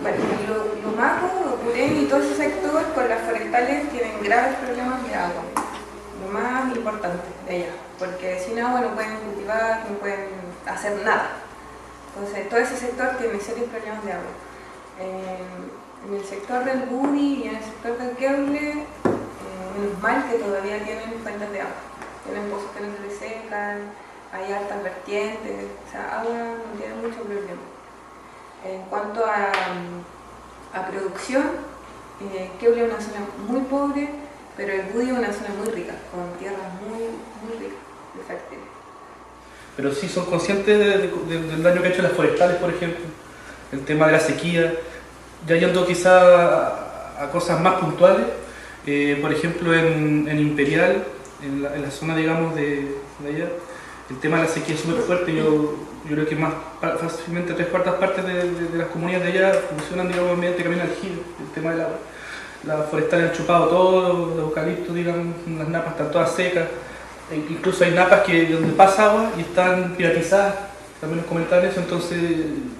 Bueno, Lumaco, Purén y todo ese sector con las forestales tienen graves problemas de agua. Lo más importante de allá, porque sin agua no pueden cultivar, no pueden hacer nada. Entonces, todo ese sector tiene serios problemas de agua. En el sector del Budi y en el sector del Queble, menos mal que todavía tienen fuentes de agua. Tienen pozos que no se les secan, hay altas vertientes, o sea, agua no tiene mucho problema. En cuanto a producción, Queble es una zona muy pobre, pero el Budi es una zona muy rica, con tierras muy ricas, de fértiles. Pero sí son conscientes del daño que ha hecho las forestales, por ejemplo, el tema de la sequía, ya yendo quizá a cosas más puntuales, por ejemplo en Imperial, en la zona, digamos, de allá, el tema de la sequía es súper fuerte. Yo creo que más fácilmente 3/4 partes de las comunidades de allá funcionan, digamos, mediante camino aljibe, el tema del agua. Las forestales han chupado todo, los eucaliptos, digamos, las napas están todas secas. Incluso hay napas donde pasa agua y están privatizadas, también nos comentaron eso. Entonces,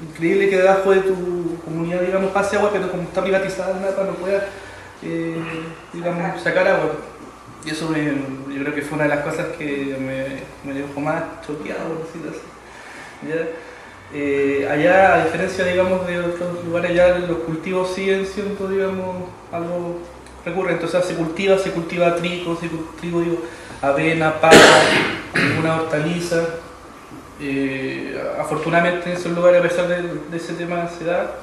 increíble que debajo de tu comunidad, digamos, pase agua, pero como está privatizada la napa no pueda, digamos, sacar agua. Y eso yo creo que fue una de las cosas que me dejó más choqueado, por decirlo así. ¿Ya? Allá, a diferencia, digamos, de otros lugares, allá los cultivos siguen siendo, digamos, algo recurrente. O sea, se cultiva trigo, avena, papa, alguna hortaliza. Afortunadamente en esos lugares, a pesar de ese tema, se da.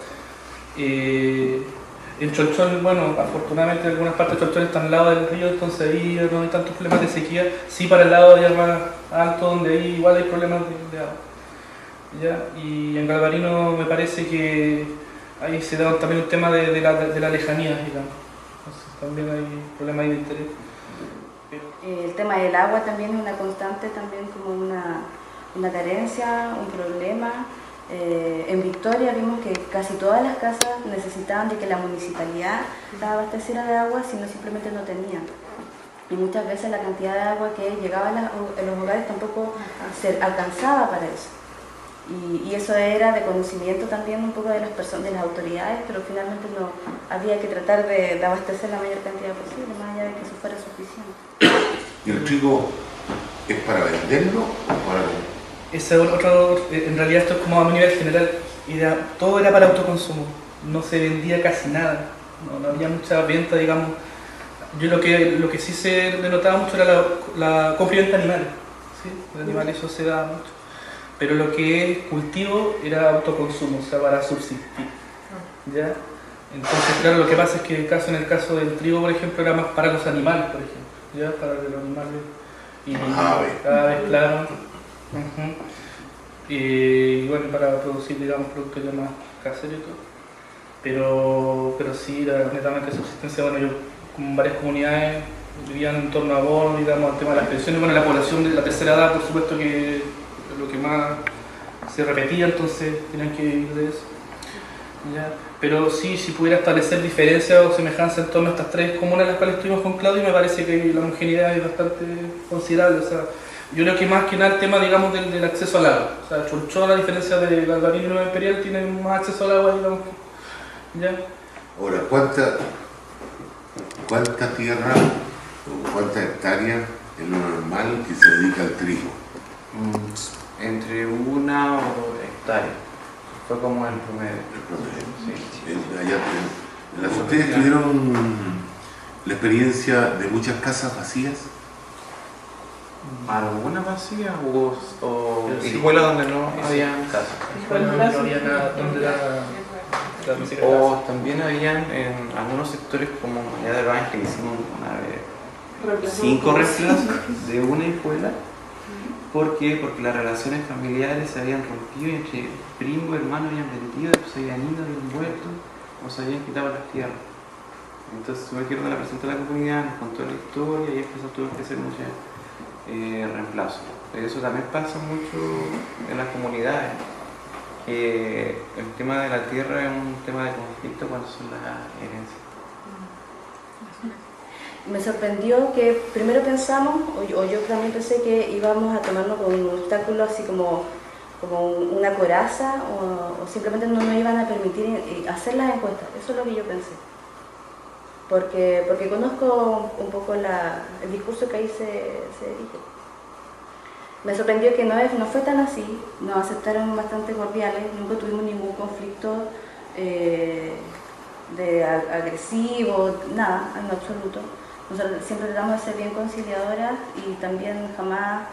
En Cholchón, bueno, afortunadamente en algunas partes de Cholchón están al lado del río, entonces ahí no hay tantos problemas de sequía. Sí, para el lado ya más alto, donde ahí igual hay problemas de agua. ¿Ya? Y en Galvarino me parece que ahí se da también un tema de la lejanía, digamos. Entonces también hay problemas ahí de interés. El tema del agua también es una constante, también como una carencia, un problema. En Victoria vimos que casi todas las casas necesitaban de que la municipalidad las abasteciera de agua, sino simplemente no tenían. Y muchas veces la cantidad de agua que llegaba en los hogares tampoco se alcanzaba para eso. Y eso era de conocimiento también un poco de las personas, de las autoridades, pero finalmente no había que tratar de abastecer la mayor cantidad posible, más allá de que eso fuera suficiente. ¿Y el trigo es para venderlo o para...? En realidad esto es como a nivel general, todo era para autoconsumo, no se vendía casi nada, no había mucha venta, digamos. Yo lo que sí se denotaba mucho era la compra y venta de animales, ¿sí? De animales eso se daba mucho, pero lo que es cultivo era autoconsumo, o sea, para subsistir, ¿ya? Entonces, claro, lo que pasa es que en el caso del trigo, por ejemplo, era más para los animales, por ejemplo, ¿ya? Para los animales y aves, claro. Y bueno, para producir, digamos, productos ya más caseros y todo. Pero sí, era netamente subsistencia. Bueno, yo con varias comunidades vivían en torno a bono, digamos, al tema de las pensiones. Bueno, la población de la tercera edad, por supuesto, que es lo que más se repetía, entonces tenían que vivir de eso. ¿Ya? Pero sí, si pudiera establecer diferencias o semejanzas en torno a estas tres comunas en las cuales estuvimos con Claudio, me parece que la homogeneidad es bastante considerable. O sea, yo creo que más que nada el tema, digamos, del acceso al agua. O sea, Cholchón, a diferencia de Galvarino y Nueva Imperial, tiene más acceso al agua, digamos. ¿Ya? Ahora, ¿cuánta tierra o cuántas hectáreas es lo normal que se dedica al trigo? Entre 1 o 2 hectáreas. Fue como el promedio. Sí. En las ustedes tuvieron la experiencia de muchas casas vacías. ¿Alguna vacía o escuelas donde no había casas? Escuelas donde no había nada, donde la música. O también habían en algunos sectores como allá del Ángel, hicimos una vez 5 reemplazos de una escuela. ¿Por qué? Porque las relaciones familiares se habían rompido entre primos, hermanos habían vendido, se habían ido, habían vuelto o se habían quitado las tierras. Entonces me acuerdo de la presentó a la comunidad, nos contó la historia y después tuvo que hacer muchas reemplazos. Eso también pasa mucho en las comunidades, que el tema de la tierra es un tema de conflicto cuando son las herencias. Me sorprendió que primero pensamos, o yo también pensé que íbamos a tomarnos con un obstáculo así como como una coraza o simplemente no nos iban a permitir hacer las encuestas. Eso es lo que yo pensé. Porque conozco un poco el discurso que ahí se dirige. Me sorprendió que no fue tan así, nos aceptaron bastante cordiales, nunca tuvimos ningún conflicto de agresivo, nada, en lo absoluto. Nosotros siempre tratamos de ser bien conciliadoras y también jamás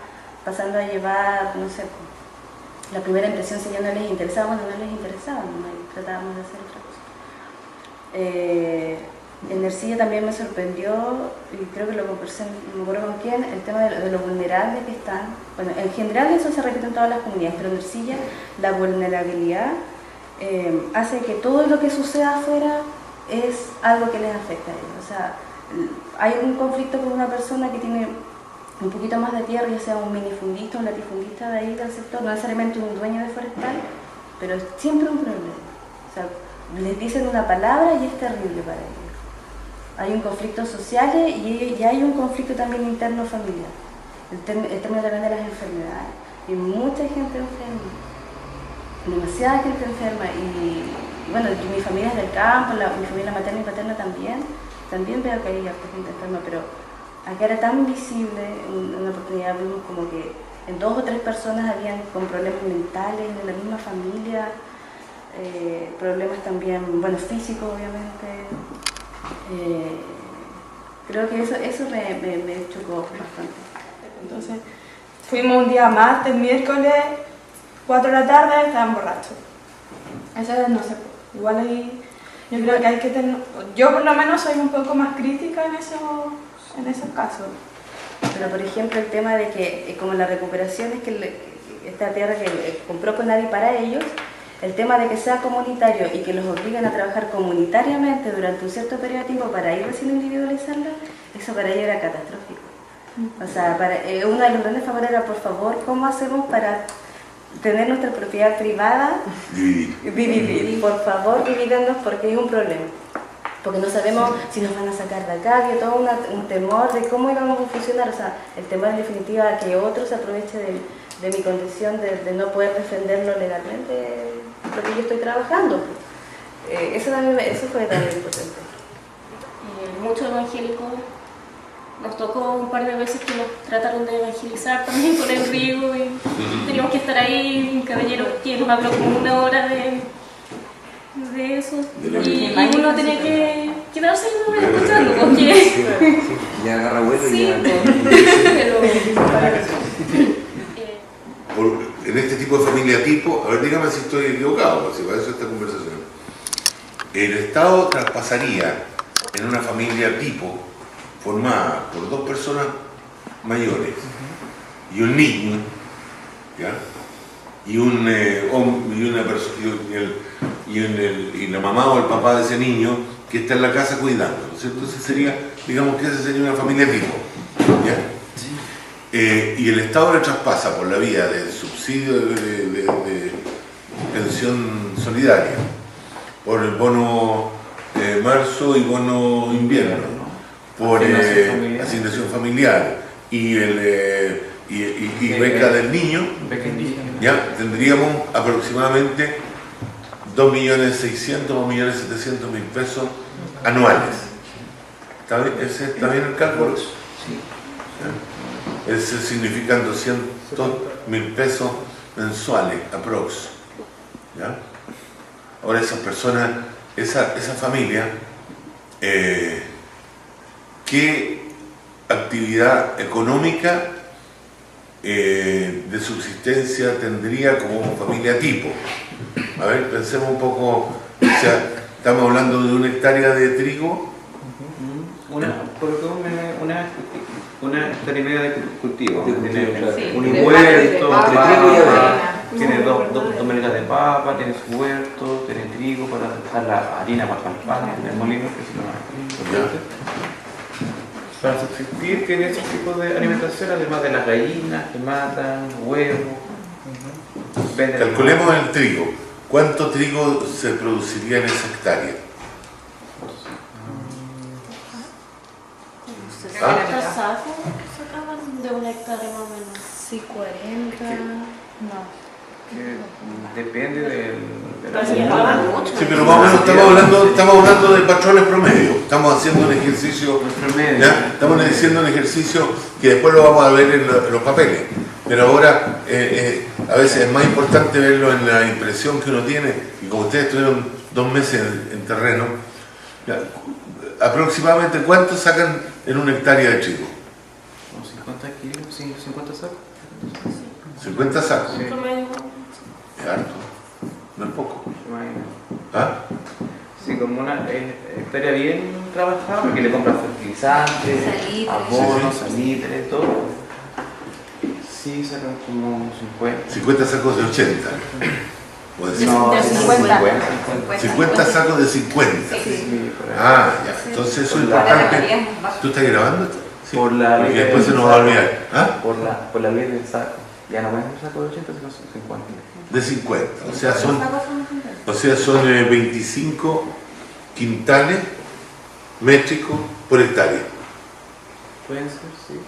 pasando a llevar, no sé, la primera impresión si ya no les interesaba, bueno, no les interesaba, tratábamos de hacer otra cosa. En Ercilla también me sorprendió, y creo que lo conversé, no me acuerdo con quién, el tema de lo vulnerables que están. Bueno, en general eso se repite en todas las comunidades, pero en Ercilla la vulnerabilidad hace que todo lo que suceda afuera es algo que les afecta a ellos. O sea, hay un conflicto con una persona que tiene un poquito más de tierra, ya sea un minifundista o un latifundista de ahí del sector, no necesariamente un dueño de forestal, pero es siempre un problema. O sea, les dicen una palabra y es terrible para ellos. Hay un conflicto social y hay un conflicto también interno familiar. El término también de las enfermedades. Y mucha gente enferma, demasiada gente enferma. Y bueno, mi familia es del campo, mi familia materna y paterna también veo que hay harta gente enferma, pero acá era tan visible, una oportunidad vimos como que en 2 o 3 personas habían con problemas mentales en la misma familia, problemas también, bueno, físicos obviamente. Creo que eso me chocó bastante. Entonces, fuimos un día martes, miércoles, 4 de la tarde, estaban borrachos. Eso no sé, igual ahí, yo creo que hay que tener, yo por lo menos soy un poco más crítica en esos casos. Pero por ejemplo el tema de que como la recuperación es que esta tierra que compró Conadi para ellos, el tema de que sea comunitario y que los obliguen a trabajar comunitariamente durante un cierto periodo de tiempo para ir recién individualizarla, eso para ellos era catastrófico. O sea, uno de los grandes favores era, por favor, ¿cómo hacemos para tener nuestra propiedad privada? Dividir. Por favor, divídannos porque es un problema. Porque no sabemos si nos van a sacar de acá, había todo un temor de cómo íbamos a funcionar. O sea, el temor en definitiva que otro se aproveche de mi condición de no poder defenderlo legalmente, lo que yo estoy trabajando. Eso fue también importante. Muchos evangélicos, nos tocó un par de veces que nos trataron de evangelizar también con el riego y teníamos que estar ahí, un caballero que nos habló como 1 hora de eso y uno tenía que quedarse escuchando porque ya agarra vuelo sí, y ya. En este tipo de familia tipo, a ver, dígame si estoy equivocado, si para eso esta conversación. El Estado traspasaría en una familia tipo formada por 2 personas mayores y un niño, ¿ya? Y la mamá o el papá de ese niño que está en la casa cuidando, ¿cierto? Entonces sería, digamos que esa sería una familia tipo, ¿ya? Y el Estado le traspasa por la vía del subsidio de pensión solidaria, por el bono marzo y bono invierno, por asignación familiar y beca del niño, ya tendríamos aproximadamente 2.600.000 o 2.700.000 pesos anuales. ¿Está bien el cálculo? Sí. Eso significan 200.000 pesos mensuales, aprox. ¿Ya? Ahora esas personas, esa familia, ¿qué actividad económica de subsistencia tendría como familia tipo? A ver, pensemos un poco, o sea, estamos hablando de 1 hectárea de trigo. Una hectárea y media de cultivo. Sí, Un huerto, tiene dos meletas de papa, tiene su huerto, tiene trigo para dejar la harina para el pan en el molino, que es lo más importante. Para subsistir tiene ese tipo de alimentación, además de las gallinas que matan, huevos. Calculemos el trigo. ¿Cuánto trigo se produciría en esa hectárea? ¿Cuántos sacos sacaban de 1 hectárea más o menos? Sí, 40, no. Que depende de la Pero se llamaban mucho. Sí, pero más o menos estamos hablando de patrones promedio. Estamos haciendo un ejercicio, ¿ya? Estamos haciendo un ejercicio que después lo vamos a ver en los papeles. Pero ahora a veces es más importante verlo en la impresión que uno tiene. Y como ustedes estuvieron 2 meses en terreno, ¿ya? Aproximadamente ¿cuánto sacan en una hectárea de trigo? Como 50 kilos, 50 sacos. 50 sacos. Sí. Promedio. Es harto, no es poco. Imagínate. ¿Ah? Sí, como una hectárea bien trabajada, porque le compran fertilizantes, Salitre. abonos, salitre, todo. Sí, sacan como 50. 50 sacos de 80. O de No, de 50. 50 sacos de 50. Sí, por ahí. Ah, ya. Entonces eso es importante. ¿Tú estás grabando esto? Sí. Por la Porque ley después se del nos va a saco. olvidar. ¿Ah? Por la ley del saco. Ya no es un saco de 80, sino 50. De 50. O sea, son 25 quintales métricos por hectárea. Pueden ser, sí.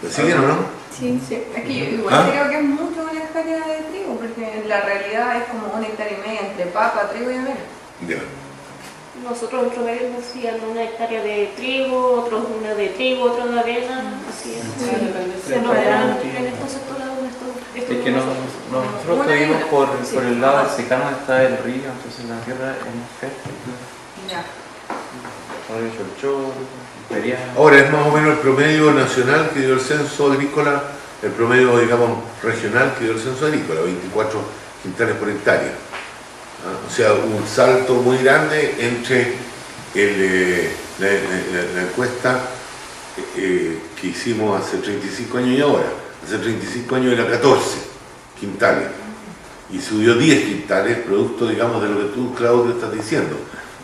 ¿Me siguen o no? Sí, sí. Es que yo igual ¿Ah? creo que es mucho una hectárea de trigo, porque en la realidad es como 1,5 hectáreas entre papa, trigo y avena. Ya. Nosotros en promedio nos hacían una hectárea de trigo, otros una de trigo, otro de avena, así es. Se enredaron en estos sectores donde esto Es que nosotros estuvimos por el lado del secano donde está el río, entonces la tierra es más fértil. Ya. Por el cholchol, feriado. Ahora es más o menos el promedio nacional que dio el censo agrícola, el promedio, digamos, regional que dio el censo agrícola, 24 quintales por hectárea. ¿Ah? O sea, un salto muy grande entre la encuesta que hicimos hace 35 años y ahora. Hace 35 años era 14 quintales y subió 10 quintales, producto, digamos, de lo que tú, Claudio, estás diciendo.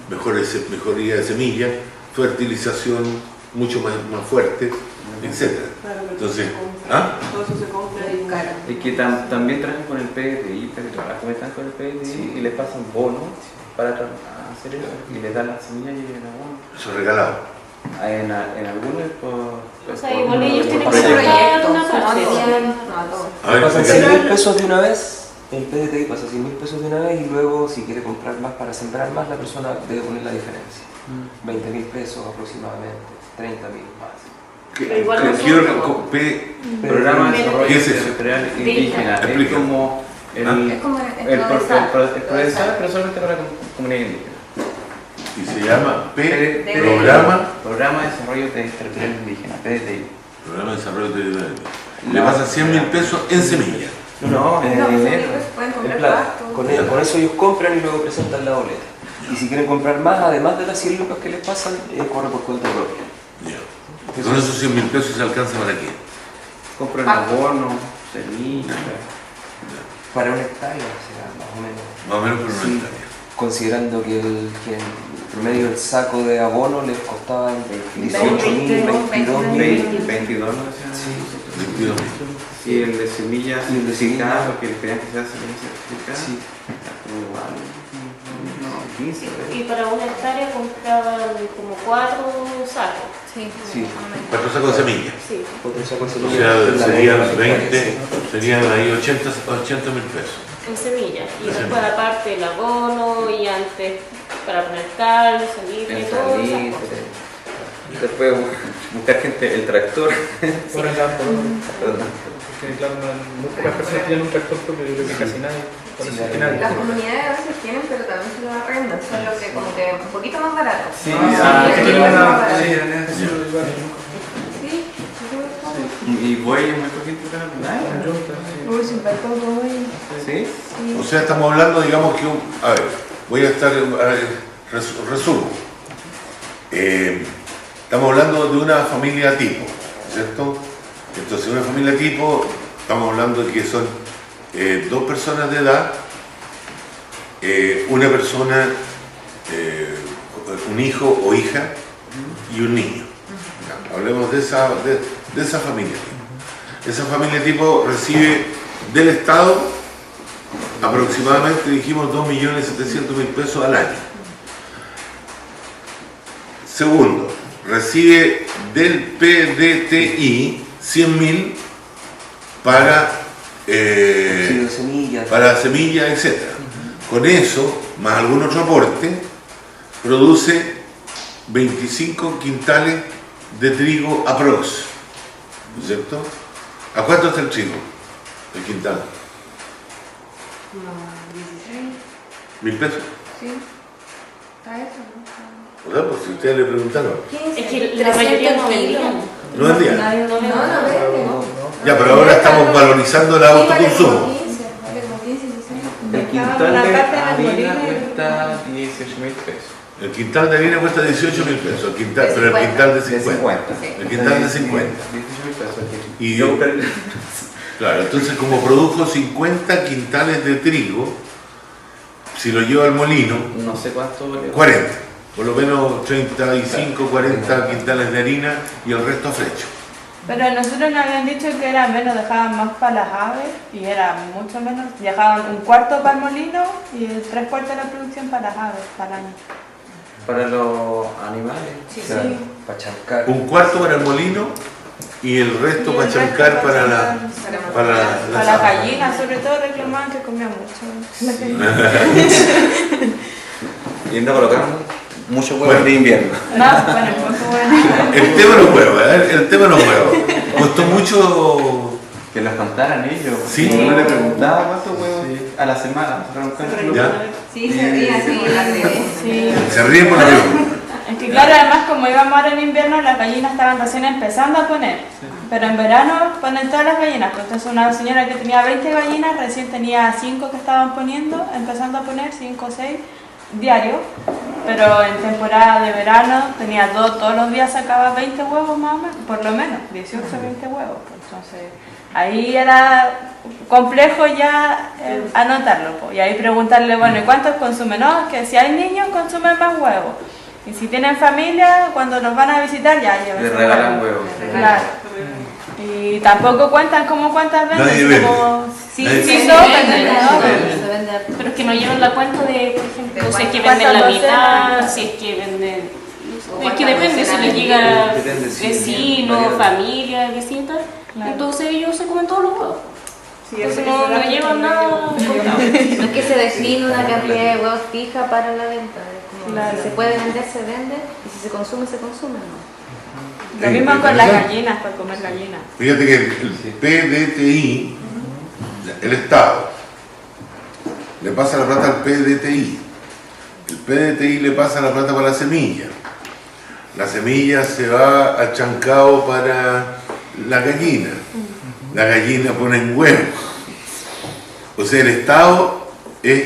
Mejoría de semilla, fertilización mucho más fuerte, etc. Entonces, ¿ah? Todo eso se compra y cara. Y que también trabajan con el PDI, pero trabajan con el PDI y les pasan bonos para hacer eso y les dan la semilla y el abono. Eso es regalado. En algunos O sea, igual ellos tienen que proyecto. sacar una parte. A ver, Pasan explícame. 100.000 pesos de una vez, el PDTI pasa 100.000 pesos de una vez y luego si quiere comprar más para sembrar más, la persona debe poner la diferencia. 20.000 pesos aproximadamente, 30.000 más. Pero igual Programa de desarrollo ¿Qué es eso? territorial indígena. Es Explica. como Es como el PRODESAL, pero solamente para comunidad indígena. Y se llama PDTI. Programa de Desarrollo Territorial Indígena, PDTI. Programa de Desarrollo Territorial. Le pasa 100.000 pesos en semilla. No, No, en pues, dinero. pueden En comprar plata. pasto. Con eso ellos compran y luego presentan la boleta. Y si quieren comprar más, además de las 100 lucas que les pasan, corre por cuenta propia. Ya. Con esos 100.000 pesos se alcanza para qué. Compran abono, semillas. Para una hectárea será más o menos. Más o menos por una Sí, hectárea. considerando que el promedio del saco de abono les costaba entre 18.000, 22.000. 22, ¿no? Decían Sí. nosotros. 22.000. Y el de semillas Y el de semillas. certificadas, porque les pedían que sea semillas certificadas, Sí. como igual, no, 15. Y para una hectárea compraban como 4 sacos. Sí, Sí. 4 sacos de semilla. Sí. Otro saco de O semilla sea, en la serían boleta, 20, sí. serían ahí 80.000 pesos. En semillas. Y En después aparte el abono y antes para poner cal, salitre, El todo esas salitre. cosas. Después buscar gente, el tractor. Por acá, porque claro, muy pocas personas tienen un tractor propio, yo creo que casi nadie. Por eso es que nadie. Las comunidades a veces tienen, pero también se lo arrendan, solo que como que un poquito más barato. Sí, Es que tienen más una. barato. Sí, eso lo igual. Sí, Y bueyes muy poquito acá. Uy, siempre todo ahí. ¿Sí? O sea, estamos hablando, digamos que, a ver, voy a estar, resumo. Estamos hablando de una familia tipo, ¿cierto? Entonces, una familia tipo, estamos hablando de que son 2 personas de edad, una persona, un hijo o hija y un niño. Ya, hablemos de esa familia tipo. Esa familia tipo recibe del Estado aproximadamente, dijimos, 2.700.000 pesos al año. Segundo, recibe del PDTI 100.000 para subsidio de semillas. para semillas, etc. Con eso, más algún otro aporte, produce 25 quintales de trigo aprox, ¿no es cierto? ¿A cuánto está el trigo? El quintal. No, 16. ¿1.000 pesos? Sí. Está eso, ¿no? O sea, pues si ustedes le preguntaron. Es que la mayoría no vendían. ¿No vendían? Nadie No, no vende, ¿no? Ya, pero ahora estamos valorizando el autoconsumo. Vale como 15, 16. El quintal de harina cuesta 18.000 pesos. El quintal de harina cuesta 18.000 pesos, el quintal, pero el quintal de 50. El quintal de 50. 18.000 pesos. Y yo, claro, entonces como produjo 50 quintales de trigo, si lo llevo al molino, No sé cuánto vale. 40. Por lo menos 35, 40 quintales de harina y el resto flecho. Pero nosotros nos habían dicho que era menos, dejaban más para las aves y era mucho menos, dejaban un cuarto para el molino y 3/4 de la producción para las aves, para el año. Para los animales. Sí, Claro, sí. para chancar. Un cuarto para el molino y el resto Y para el resto chancar para chancar, las las aves. gallinas, sobre todo reclamaban que comían mucho. Y no colocamos mucho huevo Bueno. de invierno. No, bueno, pues bueno. El tema de los huevos, el tema de los huevos. Costó mucho. Que los contaran ellos. Sí. Uno le preguntaba cuántos huevos a la semana. ¿Ya? Sí, se ríe así con la Sí. Se ríen por lo mismo. Es que claro, además como íbamos ahora en invierno, las gallinas estaban recién empezando a poner. Pero en verano ponen todas las gallinas. Pues entonces una señora que tenía 20 gallinas, recién tenía 5 que estaban poniendo, empezando a poner 5 o 6 diarios. Pero en temporada de verano tenía 2, todos los días sacaba 20 huevos más o menos, por lo menos, 18 o 20 huevos. Entonces ahí era complejo ya anotarlo. Y ahí preguntarle, bueno, ¿y cuántos consumen? No, que si hay niños consumen más huevos. Y si tienen familia, cuando los van a visitar ya llevan. Le regalan huevos. Claro. Y tampoco cuentan como cuántas venden. Nadie vende. Como... Sí, Nadie sí, vende. todos Se venden, ¿no? vende harto. Pero es que no llevan la cuenta de, por ejemplo, si es que ¿Cuántas venden la docenas? mitad, si es que venden... O Es que depende, si les llega Depende, sí, vecinos, variedad. familia, visitas, Claro. entonces ellos se comen todos los huevos. Sí, Entonces eso no se da llevan nada contado. No es que se define una cantidad de huevos fija para la venta. Es como, Claro. si se puede vender, se vende. Y si se consume, se consume. ¿No? Lo mismo con las gallinas, para comer gallinas. Fíjate que el PDTI, el Estado, le pasa la plata al PDTI. El PDTI le pasa la plata para la semilla. La semilla se va a chancao para la gallina. La gallina pone huevos. O sea, el Estado es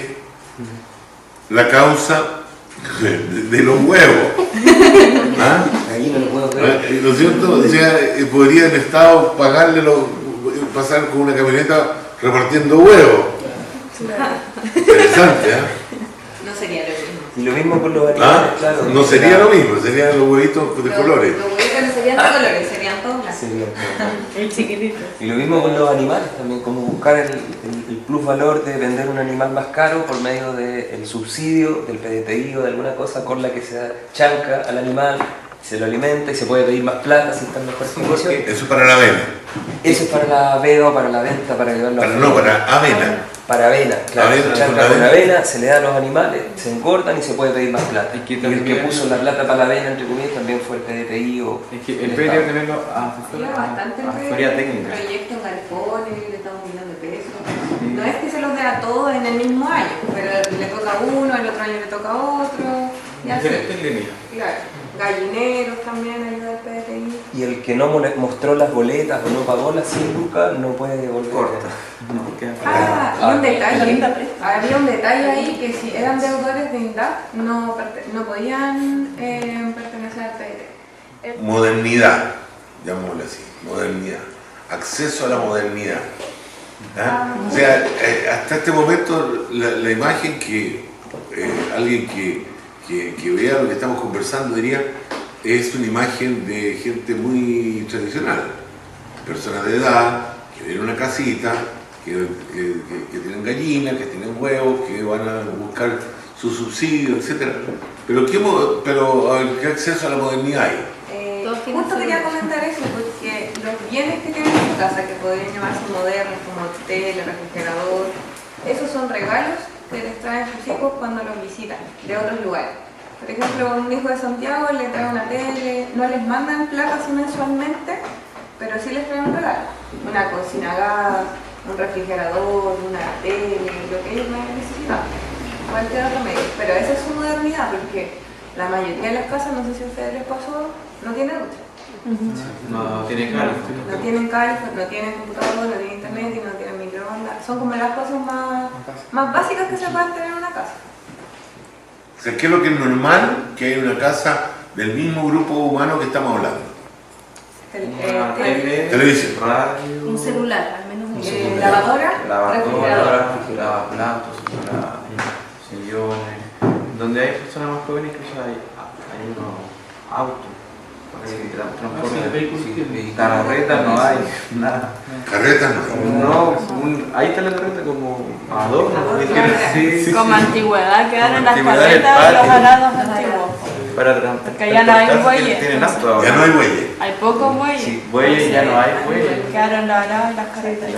la causa de los huevos. ¿Ah? Gallina, los huevos de ¿No es cierto? O sea, podría el Estado pagarle pasar con una camioneta repartiendo huevos. Interesante, ¿eh? No sería lo mismo. Y lo mismo con los animales, claro. No sería lo mismo, serían los huevitos de colores. Los huevos no serían de colores, serían todos blancos. Sería- El chiquitito. Y lo mismo con los animales también, como buscar el plusvalor de vender un animal más caro por medio del subsidio, del PDTI o de alguna cosa con la que se chanca al animal, se lo alimenta y se puede pedir más plata si está en mejor condición. Eso es para la avena. Eso es para la veda o para la venta, para llevarlo a No, para avena. Para avena, claro. Avena, Se con chanca con avena. avena, se le da a los animales, se engordan y se puede pedir más plata. Y que Y el también- que puso la plata para la avena, entre comillas, también fue el PDTI o Es que el el PDT Estado. también lo Lleva bastante el asesoría técnica. proyecto en galpones, le estamos millones de pesos. No es que se los dé a todos en el mismo año, pero le toca a uno, el otro año le toca a otro, y así. Diferentes líneas. Claro. Gallineros también ayuda al PDTI. Y el que no mostró las boletas o no pagó las 100 lucas no puede devolver. Corta. No, queda Ah, y un la detalle. linda presta. Había un detalle ahí que si eran deudores de INDAP no podían pertenecer al PDTI. Modernidad, llamémosle así, modernidad. Acceso a la modernidad. ¿Ah? O sea, hasta este momento la imagen que alguien que vea lo que estamos conversando diría es una imagen de gente muy tradicional, personas de edad que viven en una casita, que tienen gallinas, que tienen huevos, que van a buscar su subsidio, etc. Pero ¿qué acceso a la modernidad hay? Todos tienen Justo celular. quería comentar eso porque los bienes que tienen en su casa, que podrían llamarse modernos, como tele, refrigerador, esos son regalos que les traen sus hijos cuando los visitan de otros lugares. Por ejemplo, un hijo de Santiago le trae una tele, no les mandan plata así mensualmente, pero sí les traen un regalo, una cocina a gas, un refrigerador, una tele, lo que ellos necesitan, cualquier otro medio. Pero esa es su modernidad, porque la mayoría de las casas, no sé si a ustedes les pasó, no tienen ducha. No tiene calor. No tienen calor, no tienen computador, no tienen internet y no tienen microondas. Son como las cosas más básicas que se pueden tener en una casa. O sea, ¿qué es lo que es normal que hay una casa del mismo grupo humano que estamos hablando? Televisión, radio, Un celular, al menos un celular. Lavadora, lavadora, lavaplatos, sillones. Donde hay personas más jóvenes, incluso hay unos autos. Carretas no hay, nada. carretas no. No, ahí está la carreta como adorno. Sí. Como antigüedad quedaron las Antigüedad del carretas, los patio. arados antiguos. Porque ya no hay bueyes. Tienen auto ahora. Ya no hay bueyes. Hay pocos bueyes. Sí, bueyes ya no hay bueyes. Quedaron los arados y las carretas.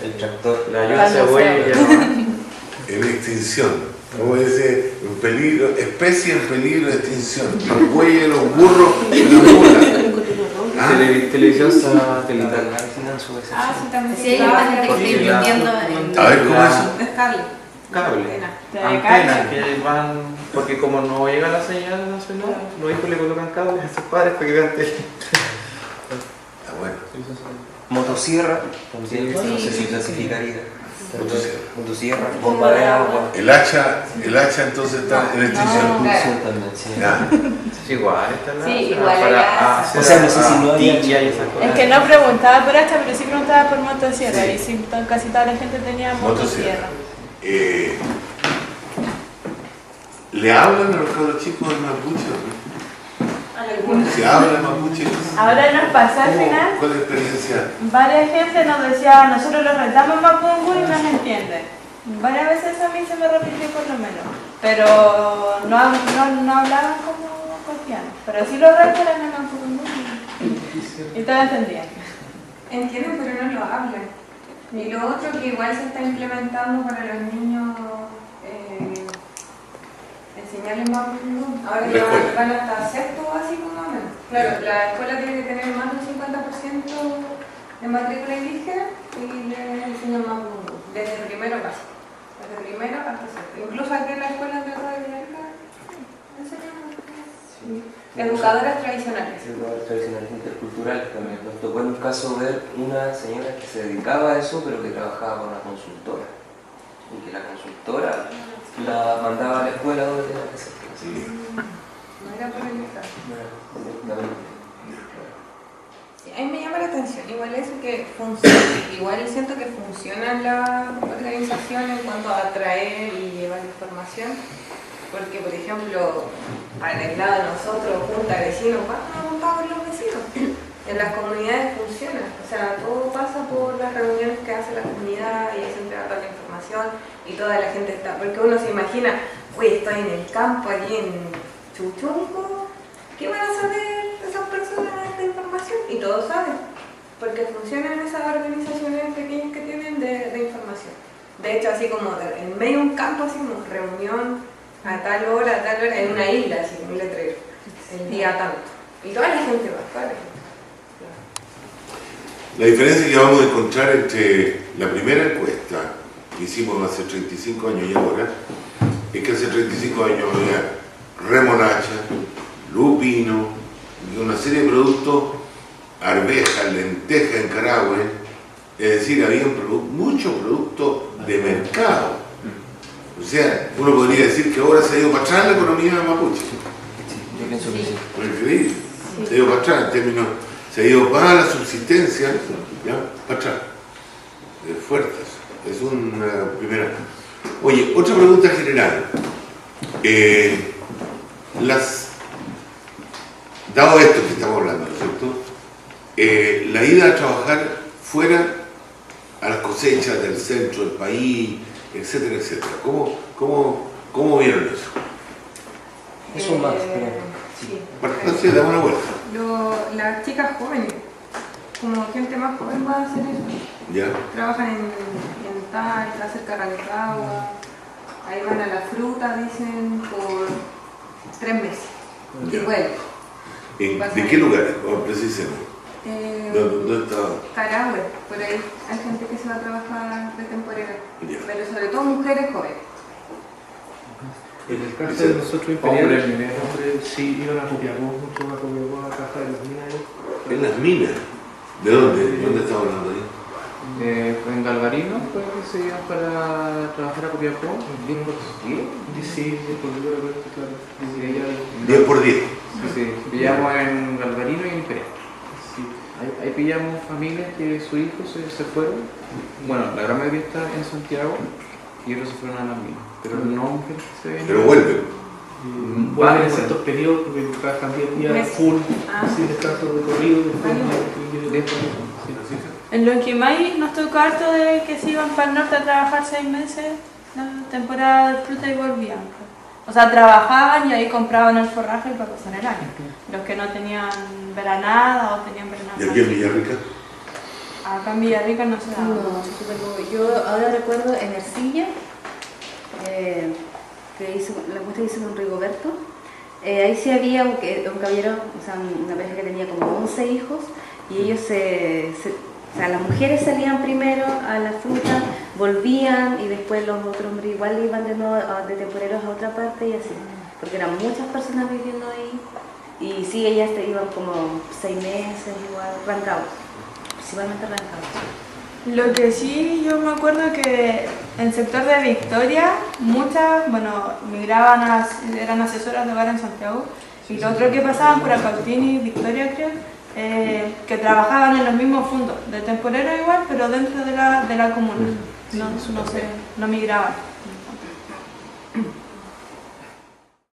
El tractor. La ayuda de bueyes ya no hay. En extinción. Como dice, en peligro, especie en peligro de extinción. Los bueyes, los burros y las mulas. Televisión satelital. Ah, sí, también. Sí, hay una gente que está invirtiendo en... A ver, ¿cómo es eso? Es cable. Cable. Antena. Antenas que van, porque como no llega la señal nacional, los hijos le colocan cables a sus padres para que vean tele. Ah, bueno. Motosierra, también, no sé si clasificaría. Motosierra, bomba Bomba de agua. El hacha entonces está en extinción. También, sí. Ya. Sí, igual está la. Sí, igual allá. O sea, no sé si no había- y hay esas cosas. Es que no preguntaba por hacha, pero sí preguntaba por motosierra. Y sí, casi toda la gente tenía motosierra. ¿Le hablan a los cabros chicos en mapuche? ¿Se habla mapuche? Ahora nos pasó al final. ¿Cuál es la experiencia? Varias gente nos decía, nosotros los retamos mapungu y nos entienden. Varias veces eso a mí se me repitió por lo menos. Pero no hablaban como cotidianos. Pero sí los retos eran en mapungu y todos entendían. Entienden, pero no lo hablan. Y lo otro que igual se está implementando para los niños, enseñarles más. Ahora La ya escuela. van hasta sexto básico más o menos. Claro, la escuela tiene que tener más del 50% de matrícula indígena y les enseñan más desde primero básico. Desde primero hasta sexto. Incluso aquí en la escuela de Villarrica enseñan educadoras tradicionales. Educadoras tradicionales interculturales también. Nos tocó en un caso ver una señora que se dedicaba a eso, pero que trabajaba con una consultora. Y que la consultora la mandaba a la escuela donde tenía que ser. No era por el Estado. Directamente. Sí, a mí me llama la atención, igual eso que funciona, igual siento que funcionan las organizaciones en cuanto a atraer y llevar información, porque por ejemplo, para el lado de nosotros, junta de vecinos, ¿cuánto nos juntamos los vecinos? En las comunidades funciona, o sea, todo pasa por las reuniones que hace la comunidad y ahí se entrega toda la información y toda la gente está, porque uno se imagina, uy, estoy en el campo, allí en Chuchunco, ¿qué van a saber esas personas de esta información? Y todos saben, porque funcionan esas organizaciones pequeñas que tienen de información. De hecho, así como en medio de un campo, así como reunión a tal hora, en una isla, así, un letrero, el día tanto. Y toda la gente va, toda la gente. La diferencia que vamos a encontrar entre la primera encuesta que hicimos hace 35 años y ahora es que hace 35 años había remolacha, lupino y una serie de productos, arvejas, lentejas en Carahue, es decir, había muchos productos de mercado. O sea, uno podría decir que ahora se ha ido para atrás la economía de mapuche. Yo pienso que sí. Por increíble. Se ha ido para atrás en términos, se ha ido para la subsistencia, ¿ya? Para atrás. Fuertes. Es una primera. Oye, otra pregunta general. Dado esto que estamos hablando, ¿no es cierto? La ida a trabajar fuera a las cosechas del centro del país, etcétera, etcétera. ¿Cómo vieron eso? Eso más, Sí. Bueno, sí, damos una vuelta. Las chicas jóvenes, como gente más joven va a hacer eso. ¿Ya? Trabajan en Talca, cerca de Rancagua, ahí van a la fruta, dicen, por 3 meses. Y Ya. bueno, ¿De qué lugares? Oh, precisamente. ¿Dónde estaba? Carahue, por ahí hay gente que se va a trabajar de temporera, Ya. pero sobre todo mujeres jóvenes. En el caso de nosotros imperiales, Hombres, hombres sí iban a Copiapó, mucho a Copiapó, a trabajar en las minas. En las minas. ¿De dónde? ¿Dónde estaba hablando ahí? En Galvarino fue que se iban para trabajar a Copiapó, 10 por 10. Sí, por lo que claro. Sí, ella, 10 por 10. sí, pillamos en Galvarino y en Imperial. Sí. Ahí pillamos familias que sus hijos se fueron. Bueno, la gran mayoría está en Santiago y otros se fueron a las minas. Pero no mujeres que se ven. Pero vuelven. Vuelven en ciertos periodos porque trabajan 10 días Meses. full, Ah. sin descanso de corrido, después En Lonquimay nos tocó harto de que se iban para el norte a trabajar 6 meses, la temporada de fruta y volvían. O sea, trabajaban y ahí compraban el forraje para pasar el año. Los que no tenían veranada o tenían veranada. ¿Y aquí en Villarrica? Acá en Villarrica no se daba. No, súper poco. Yo ahora recuerdo en Ercilla, que hice, la muestra que hice con Rigoberto, ahí sí había un caballero, o sea, una pareja que tenía como 11 hijos, y ellos o sea, las mujeres salían primero a la fruta, volvían y después los otros hombres igual iban de nuevo de temporeros a otra parte y así, porque eran muchas personas viviendo ahí, y sí, ellas iban como 6 meses igual, Rancagua, principalmente Rancagua. Lo que sí yo me acuerdo que en el sector de Victoria, muchas, bueno, migraban, eran asesoras de hogar en Santiago, y lo otro que pasaban por Acautín y Victoria, creo, que trabajaban en los mismos fondos, de temporero igual, pero dentro de la comuna, no migraban.